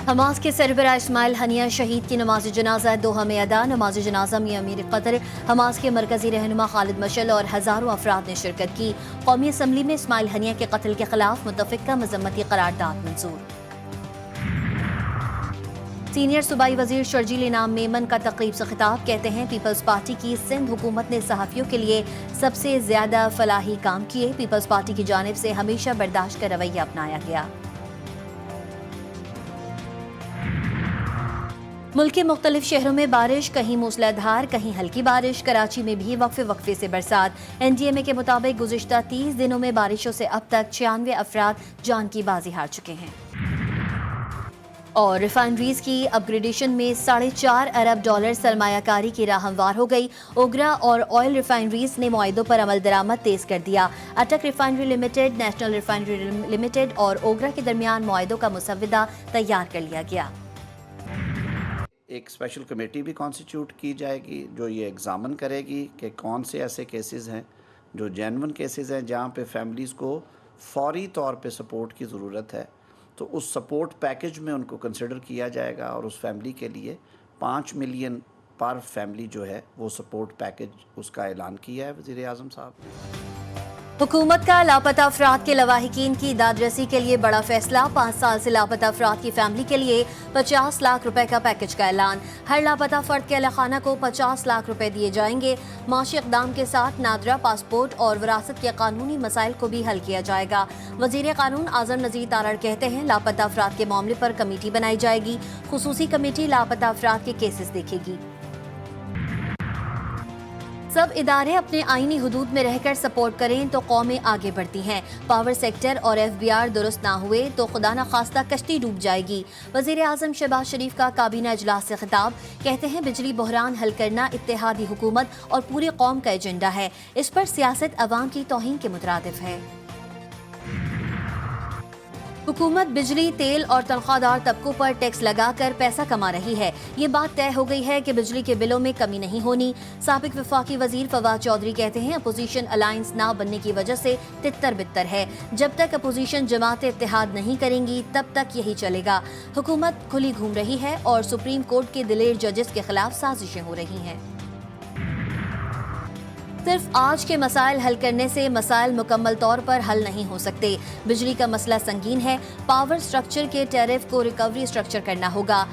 Hamas کے سربراہ اسماعیل ہنیہ شہید کی نماز جنازہ دوحہ میں ادا۔ نماز جنازہ میں امیر قطر، حماس کے مرکزی رہنما خالد مشعل اور ہزاروں افراد نے شرکت کی۔ قومی اسمبلی میں اسماعیل ہنیہ کے قتل کے خلاف متفقہ مذمتی قرارداد منظور۔ سینئر صوبائی وزیر شرجیل انعام میمن کا تقریب سے خطاب، کہتے ہیں پیپلز پارٹی کی سندھ حکومت نے صحافیوں کے لیے سب سے زیادہ فلاحی کام کیے۔ پیپلز پارٹی کی جانب سے ہمیشہ برداشت کا رویہ اپنایا گیا۔ ملک کے مختلف شہروں میں بارش، کہیں موسلا دھار کہیں ہلکی بارش۔ کراچی میں بھی وقفے سے برسات۔ این ڈی ایم اے کے مطابق گزشتہ 30 دنوں میں بارشوں سے اب تک 96 افراد جان کی بازی ہار چکے ہیں۔ اور ریفائنریز کی اپ گریڈیشن میں $4.5 ارب سرمایہ کاری کی راہ ہموار ہو گئی۔ اوگرا اور آئل ریفائنریز نے معاہدوں پر عمل درآمد تیز کر دیا۔ Attock refinery limited, national refinery limited اور اوگرا کے درمیان معاہدوں کا مسودہ تیار کر لیا گیا۔ ایک اسپیشل کمیٹی بھی کانسٹیٹیوٹ کی جائے گی جو یہ ایگزامن کرے گی کہ کون سے ایسے کیسز ہیں جو جینون کیسز ہیں جہاں پہ فیملیز کو فوری طور پہ سپورٹ کی ضرورت ہے، تو اس سپورٹ پیکج میں ان کو کنسیڈر کیا جائے گا اور اس فیملی کے لیے 5 ملین پر فیملی جو ہے وہ سپورٹ پیکج اس کا اعلان کیا ہے وزیر اعظم صاحب۔ حکومت کا لاپتہ افراد کے لواحقین کی داد رسی کے لیے بڑا فیصلہ۔ 5 سال سے لاپتہ افراد کی فیملی کے لیے 50 لاکھ روپے کا پیکج کا اعلان۔ ہر لاپتہ فرد کے اہل خانہ کو 50 لاکھ روپے دیے جائیں گے۔ معاشی اقدام کے ساتھ نادرہ، پاسپورٹ اور وراثت کے قانونی مسائل کو بھی حل کیا جائے گا۔ وزیر قانون اعظم نذیر تارڑ کہتے ہیں لاپتہ افراد کے معاملے پر کمیٹی بنائی جائے گی۔ خصوصی کمیٹی لاپتہ افراد کے کیسز دیکھے گی۔ سب ادارے اپنے آئینی حدود میں رہ کر سپورٹ کریں تو قومیں آگے بڑھتی ہیں۔ پاور سیکٹر اور FBR درست نہ ہوئے تو خدا نخواستہ کشتی ڈوب جائے گی۔ وزیر اعظم شہباز شریف کا کابینہ اجلاس سے خطاب، کہتے ہیں بجلی بحران حل کرنا اتحادی حکومت اور پوری قوم کا ایجنڈا ہے۔ اس پر سیاست عوام کی توہین کے مترادف ہے۔ حکومت بجلی، تیل اور تنخواہ دار طبقوں پر ٹیکس لگا کر پیسہ کما رہی ہے۔ یہ بات طے ہو گئی ہے کہ بجلی کے بلوں میں کمی نہیں ہونی۔ سابق وفاقی وزیر فواد چودھری کہتے ہیں اپوزیشن الائنس نہ بننے کی وجہ سے تتر بتر ہے۔ جب تک اپوزیشن جماعت اتحاد نہیں کریں گی تب تک یہی چلے گا۔ حکومت کھلی گھوم رہی ہے اور سپریم کورٹ کے دلیر ججز کے خلاف سازشیں ہو رہی ہیں۔ صرف آج کے مسائل حل کرنے سے مسائل مکمل طور پر حل نہیں ہو سکتے۔ بجلی کا مسئلہ سنگین ہے۔ پاور سٹرکچر کے ٹیرف کو ریکوری سٹرکچر کرنا ہوگا۔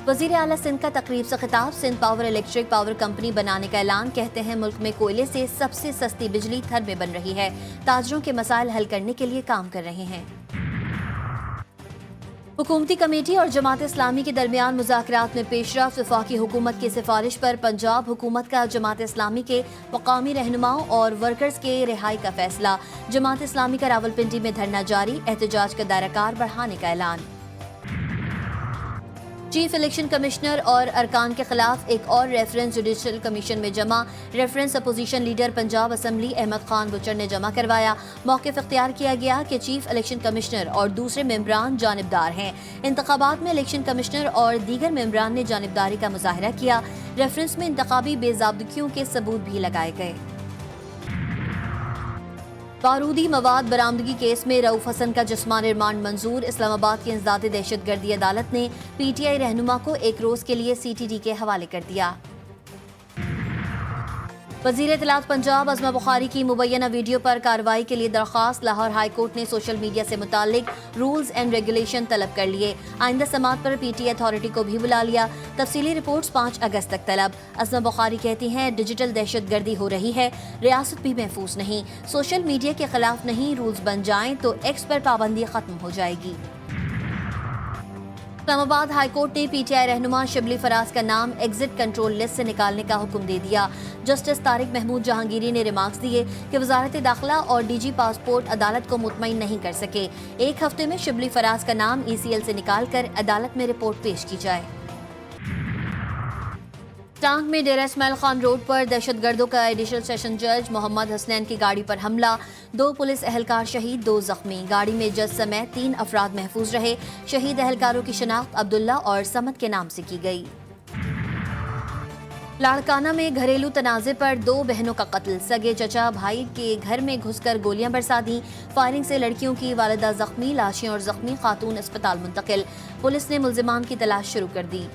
وزیر اعلیٰ سندھ کا تقریب سے خطاب، Sindh power electric power company بنانے کا اعلان، کہتے ہیں ملک میں کوئلے سے سب سے سستی بجلی تھر میں بن رہی ہے۔ تاجروں کے مسائل حل کرنے کے لیے کام کر رہے ہیں۔ حکومتی کمیٹی اور جماعت اسلامی کے درمیان مذاکرات میں پیش رفت۔ وفاقی حکومت کی سفارش پر پنجاب حکومت کا جماعت اسلامی کے مقامی رہنماؤں اور ورکرز کے رہائی کا فیصلہ۔ جماعت اسلامی کا راولپنڈی میں دھرنا جاری، احتجاج کا دائرہ کار بڑھانے کا اعلان۔ چیف الیکشن کمشنر اور ارکان کے خلاف ایک اور ریفرنس جوڈیشل کمیشن میں جمع۔ Reference opposition leader Punjab assembly Ahmad Khan Bhachar نے جمع کروایا۔ موقف اختیار کیا گیا کہ چیف الیکشن کمشنر اور دوسرے ممبران جانبدار ہیں۔ انتخابات میں الیکشن کمشنر اور دیگر ممبران نے جانبداری کا مظاہرہ کیا۔ ریفرنس میں انتخابی بے ضابطگیوں کے ثبوت بھی لگائے گئے۔ بارودی مواد برآمدگی کیس میں رؤوف حسن کا جسمانی ریمانڈ منظور۔ اسلام آباد کی انسداد دہشت گردی عدالت نے PTI رہنما کو 1 روز کے لیے CTD کے حوالے کر دیا۔ وزیر اطلاعات پنجاب عظمہ بخاری کی مبینہ ویڈیو پر کارروائی کے لیے درخواست۔ لاہور ہائی کورٹ نے سوشل میڈیا سے متعلق رولز اینڈ ریگولیشن طلب کر لیے۔ آئندہ سماعت پر PTI اتھارٹی کو بھی بلا لیا۔ تفصیلی رپورٹس 5 اگست تک طلب۔ عظمہ بخاری کہتی ہیں ڈیجیٹل دہشت گردی ہو رہی ہے، ریاست بھی محفوظ نہیں۔ سوشل میڈیا کے خلاف نہیں رولز بن جائیں تو ایکس پر پابندی ختم ہو جائے گی۔ اسلام آباد ہائی کورٹ نے PTI رہنما شبلی فراز کا نام ایگزٹ کنٹرول لسٹ سے نکالنے کا حکم دے دیا۔ جسٹس طارق محمود جہانگیری نے ریمارکس دیے کہ وزارت داخلہ اور DG پاسپورٹ عدالت کو مطمئن نہیں کر سکے۔ 1 ہفتے میں شبلی فراز کا نام ECL سے نکال کر عدالت میں رپورٹ پیش کی جائے۔ ٹانک میں ڈیرہ اسماعیل خان روڈ پر دہشت گردوں کا ایڈیشنل سیشن جج محمد حسنین کی گاڑی پر حملہ، 2 پولیس اہلکار شہید، 2 زخمی۔ گاڑی میں جج سمیت 3 افراد محفوظ رہے۔ شہید اہلکاروں کی شناخت عبداللہ اور سمد کے نام سے کی گئی۔ لاڑکانہ میں گھریلو تنازع پر 2 بہنوں کا قتل، سگے چچا بھائی کے گھر میں گھس کر گولیاں برسا دیں، فائرنگ سے لڑکیوں کی والدہ زخمی، لاشیں اور زخمی خاتون اسپتال منتقل، پولیس نے ملزمان کی تلاش شروع کر دی۔